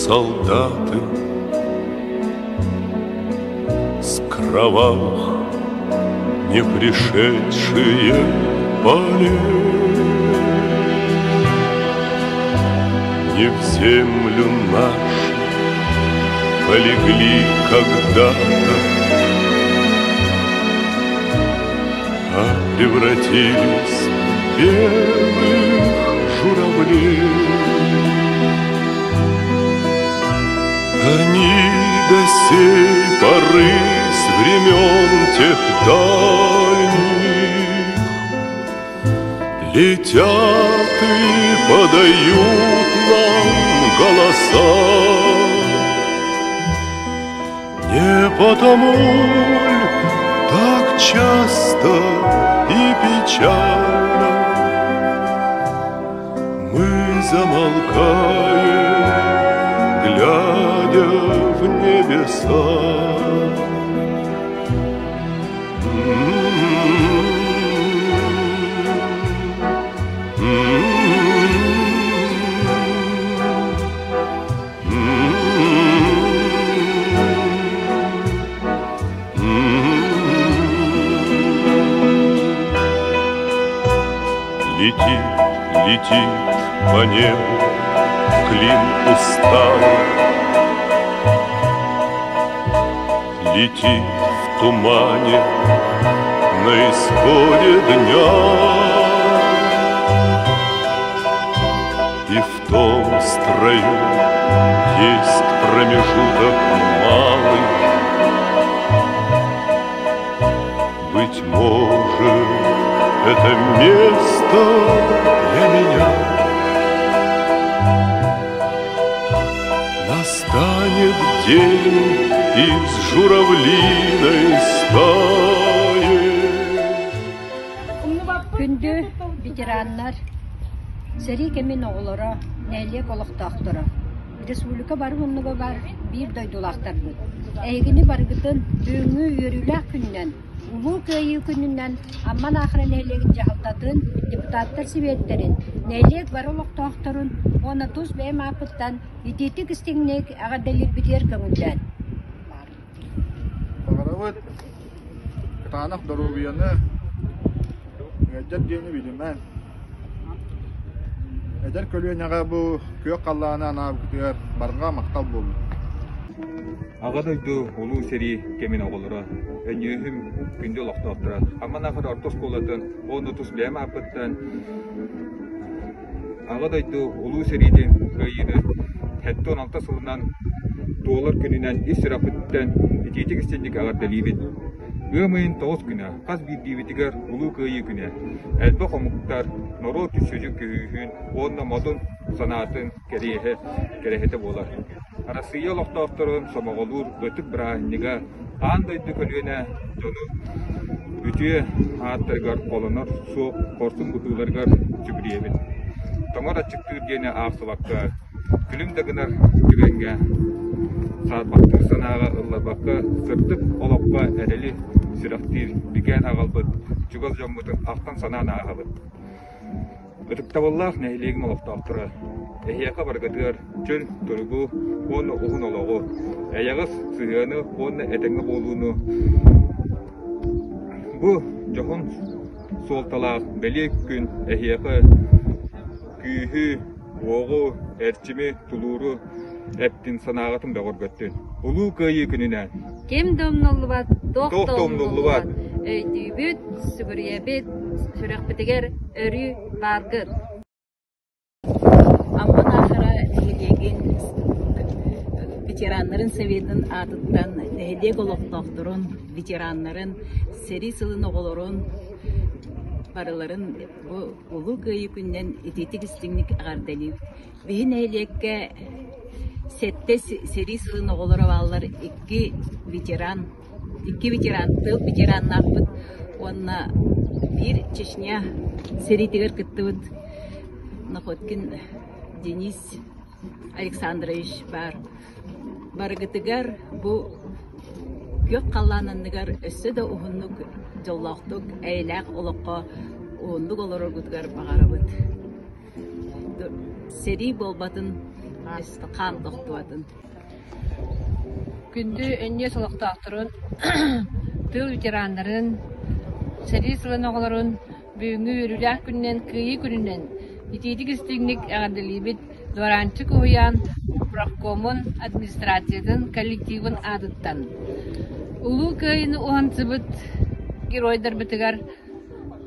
солдаты с кровавых не пришедшие полей. Не в землю нашу полегли когда-то, а превратились в белых журавлей. Они до сей поры с времен тех дальних летят и подают нам голоса. Не потому ль так часто и печально мы замолкаем, глядя в небеса. Летит, летит по небу клин усталый, летит в тумане на исходе дня. И в том строю есть промежуток малый. Быть может, это место для меня. Настанет день из журавлиной стаи. Күндө ветераннар сери кемин оғылары нәйлек олықтақтыры. Республика бары мұнығы бар бір дойдулақтар бұд. Әйгіні барғытын дөңі өріләк күннен, улу көйі күнінен амман ақыры нәйлегін жағылтатын депутаттар себеттерін, нәйлек бары олықтақтырын, оны тұз бәйім апыттан, ететік істеңнек ағадалыр бітер көңілден. Бағаравыд, қытанақ дұрубияны, әдер дейіні біліммен. Әдер көлуен аға бұл көк қаллағына анабы күтігер барынға мақтал болды. Ағадайды олу сери кемин оғылыра, әнеуім күнде олықтақтыра. Аман ақыр артос қолатын, оны тұс бәйім апыттан. Ағадайды олу сериден көйіні хәтті 16 сылынан доллар күнінен ес рапыттан ететік істендік ағар дәлейбет. Өмейін 9 күні, қаз бір дейбетігер ұлу көйі күні. Әлбі қомықтар, нұру түссөзі көйін, онына мадын санатын керехеті болар. Арасыйы олықтақтырын somağolur, ötük бірағыннеға, андайды көлуіне жону үтіе аттырғар қолыныр, соқ, қорсын бұтыларғар жүгіребін. Тоңар атчықтыр дені ақсылаққа, күлім дағынар жүгенге, сарбақтыр санаға ұллабаққа, сыртып олаққа әрелі сұрақтыр біген ағалбыд, жүгіз жаммыдың ақтан сананы ағалбыд. Өтіктаваллақ нәйлегім олықтақтыры, әйеқа барғадығар чөл тұрғу, оны ұғын олығы, әйеғыз сүйені, оны әтіңі болуыны. Бұл жоғын солталақ бәлек күн әйеқа күйі, оғы, әрчімі, тұлуры, әптін санағатын да ғырғаттын. Ұлу көйі күнінен. Кем домнолы бат, Тоқ домнолы бат. Өйдүйбіт, сүгіребет, сүрек бітігер, өрі барғыт. Амман ақыра нәйлеген ветеранларын советінің атыттан нәйлек олықтақтырын, ветеранларын сери сылын оғылырын, барыларын ұлы көйі күннен ететік істіңнік ағардалив. Бейі нәйлекке сәтті сери сылын оғылыры балылар екі ветеран, тыл ветеран нақпыд, онына bir Чечня серитигер кыттыбыт Находкин Денис Александрович бар. Баргытыгар бу көк қалланындыгар өссө да ухуннук жоллақтук әйләк олыққа уындук олорор гутгар бағарабыт. Сери болбатын Kan doktuadın. Күндү өнне солоқтақтырын, тыл ветеранларын, сәри сылын оғыларын, бүгінгі өріләк күннен, күйі күнінен, итейдік істігінік әғадылыбет, доранчы көйян, профкомын, администрациядың, коллективын адыттан. Улу көйіні оғансыбыт, геройдар бітігар,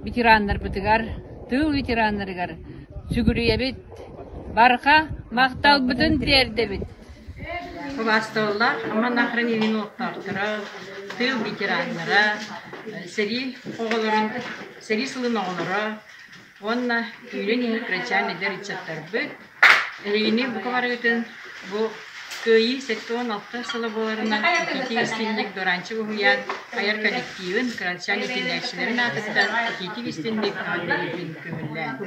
ветеранлар бітігар, тыл ветеранларығар, сүгірейебет, барқа мақтал бұтын тердебет. Бастоллар, ama nahran evini oktardırı, tığ veteranlara, seri sılın oğulları, onunla üylenin kreçan eder içatlar büt. Yine bu kadar ötün, bu köyü sektorun altı sılı boğalarından iki istinlik dorançı uhuyan ayar kolektivin kreçan etinlerçilerin atıktan iki istinlik adayıbın kömürlen.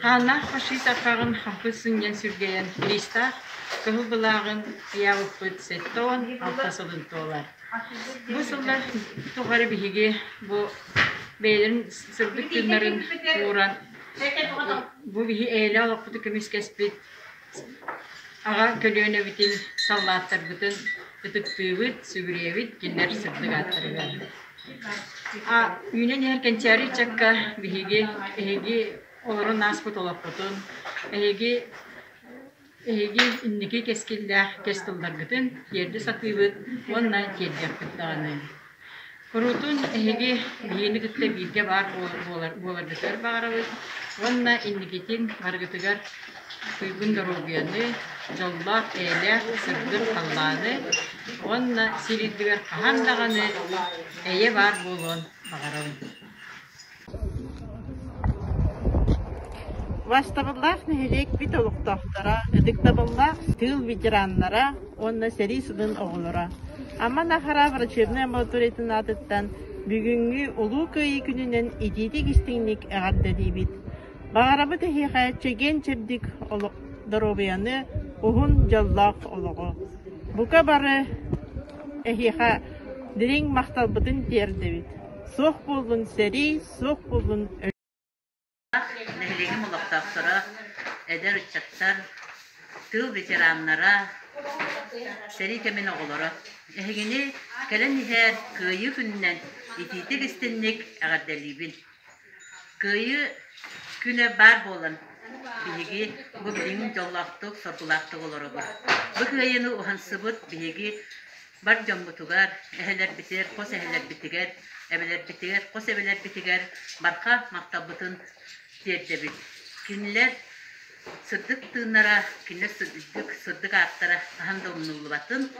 Hana faşist atağın hafızın yan sürgeyen Krista, Kıhılbılağın yavuput setton altasılın toğlar. Bu sılda tuğarı bihigi bu beylerin sırdık günlerin uğran bu bihi eyle alıpıdı kömüz kespit ağa kölüğüne bitin sallatlar bütün ıtıktığıvıt, sügüreyevit günler sırdık attırıver. Yünen erken çari çakka bihigi olurun nasput olaputun ehegi inniki keskillah kestillar gıtın yerde satıyıvıt ondan keldek gıttağını. Kurutun ehegi bihini gıtta bilge var bolar gıtır bağırıvıt ondan innikitin var gıtıgar kuygun darogiyanı jollar eyle sırdır kallanı ondan siliddigar kahandağını eye var bolon bağırıvıt. Baştağılar nehelek bit oluqtaqtara, ediktabıllar tığıl veteranlara, onna seri sılın oğulara. Ama nahara vrachebne motoretin adıttan bugünkü ulu köyü gününen itidik istinlik ağadda bit. Bağarabı tehiqa çegen çebdik dorobayanı uhun jallaq oluğu. Buka barı ehiqa diring maqtalbıdın terdebit. Soq buldun seri, soq buldun Nehilegim olaqtaqtıra, eder uçaktar, tığ veteranlara, seri temin oğulara. Ehegini kelen niher köyü günden ititik istinlik ağadalibin. Köyü güne bar bolan, bihegi bu bilin jollaqtık, sorgulaqtık olara var. Bu köyünü uhansıbıt bihegi bar jombutugar, eheler biter, kos eheler bitiger, ebeler bitiger, kos ebeler bitiger, barqa maktabıtın derdebit. Kinler sırdık tığınlara, kinler sırdık ağıttara kahanda umnullu batın,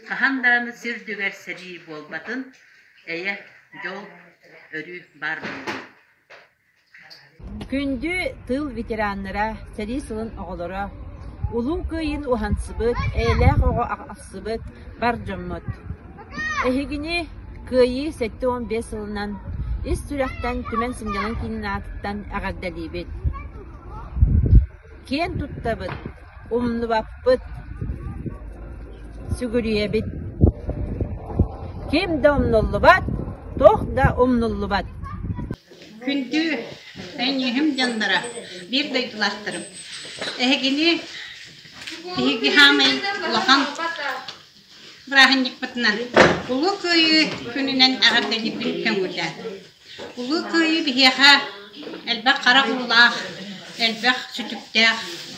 kahandanı sürdüger seri bol batın, eye yol örü bar bulun. Kündü tıl veteranlara, seri sılın oğulara, ulu köyün uhansıbıt, eylek oğu aqsıbıt, bar jommut. Ehegini köyü 7-15 yılından is sürekten tümen simcanın kinin atıttan ağaddalibet. Ken tuttabıt, umnubapbıt, sügürüyebit. Kim de umnullubat, toh da umnullubat. Kündü ben yihim canlara bir duydulaştırım. Ehegini hamay ulakan bırakınlık batınan. Ulu köyü gününden ağaddalibet kömürler. Ulu köyü bihiha elbek kara kulak, elbek sütüktek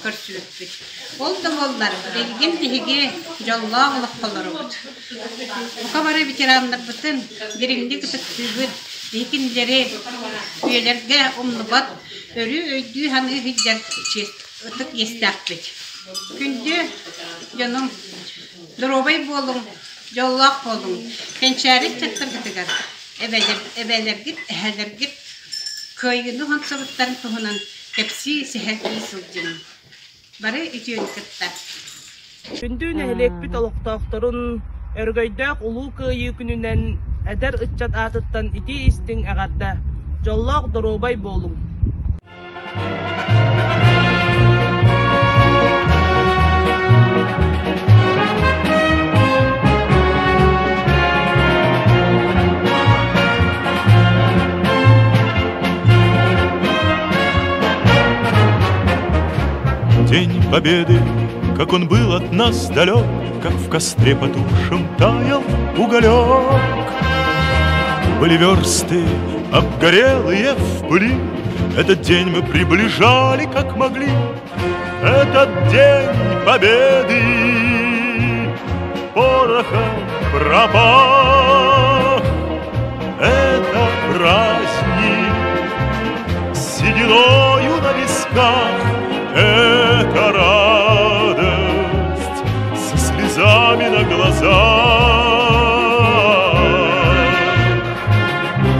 körsülükbüt. Oldu bollar, bilgin bihigi jalla uluq kolları bud. Bu kabarı bitiranlar bütün birindi kıtıktübüt, bihikinleri üyelerge umnubat, örü öydüğü hanı hidder ıtık yestakbüt. Kündü canım, durobay bolun, jallaq bolun, pençaret çattır gıtıgar. Ebeler git, eheler git, köyünü hansabıtların tuhunan hepsi seherli sılcının. Barı ütüyün kıttar. Kündü nehelek bit oluqtaqtırın örgöydök ulu köyü gününen eder ıççat atıttan iti istin ağadda jollaq dorobay bolun. День победы, как он был от нас далек, как в костре потухшем таял уголек. Были версты обгорелые в пыли, этот день мы приближали, как могли. Этот день победы порохом пропах. Это праздник с сединою на висках, это радость со слезами на глазах.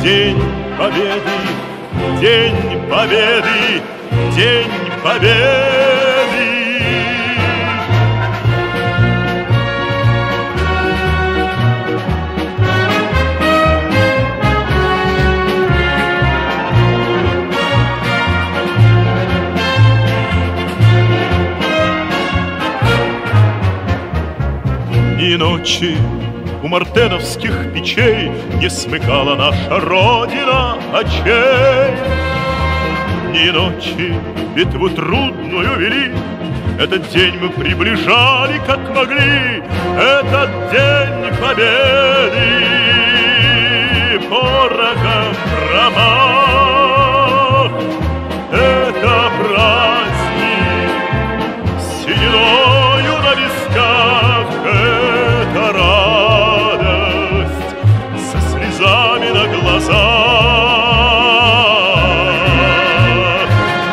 День победы, день победы, день победы. И ночи у мартеновских печей не смыкала наша Родина очей. Ни ночи битву трудную вели, этот день мы приближали, как могли. Этот день победы порохом промах. Это праздник с сединою на висках, это радость со слезами на глазах.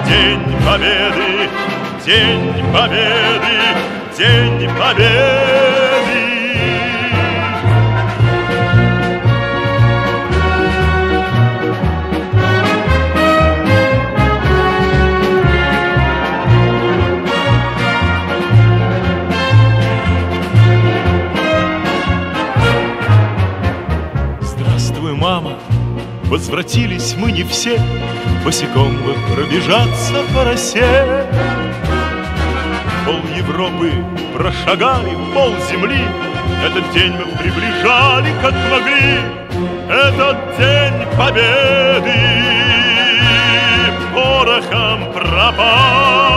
День победы, день победы, день победы. Мама, возвратились мы не все, босиком бы пробежаться по росе. Пол Европы прошагали, пол земли, этот день мы приближали, как могли. Этот день победы порохом пропах.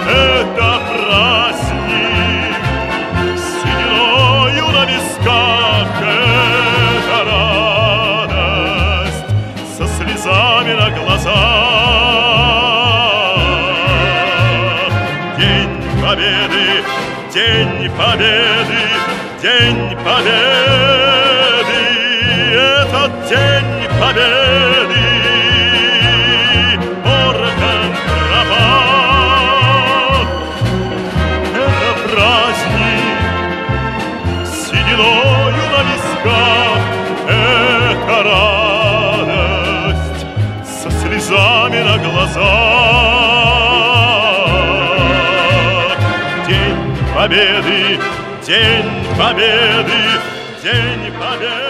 Это праздник с сединою на висках, это радость со слезами на глазах. День победы, день победы, день победы. Этот день победы порохом пропах. Это праздник с сединою на висках, это радость со слезами на глазах. День победы, день победы, день победы.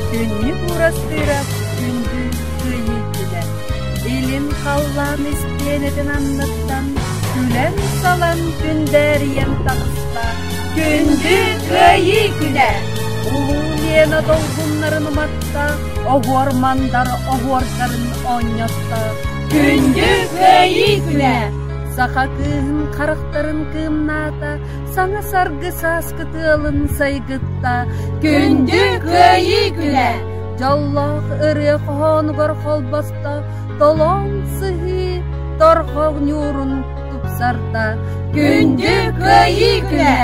Күнні бурастырап, күнді күйітілер. Елін қаллан істенетін аннаттан, күлен салан күндеріен тағыста. Күнді күйітілер. Улу лена долғынларын ұматта, оғырмандар оғырдарын оңятта. Күнді күйітілер. Саха кыһын қарықтарын кымната, саңа саргы саскытылын сайгытта. Күнді күйі күлә. Жаллах ыры қоғанығыр қолбаста, толон сыхи торғақ нюрын тұпсарта. Күнді күйі күлә.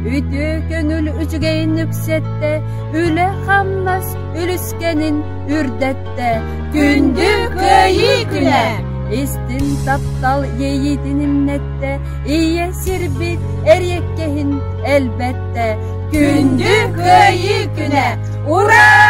Үті көңіл үчігейін үксетте, үлі қаммас үліскенін үрдетте. Күнді күйі күлә. Истин таптал ейитиним нетте, ие сирбит эреккехин элбетте. Күнді күйі күнә, ура!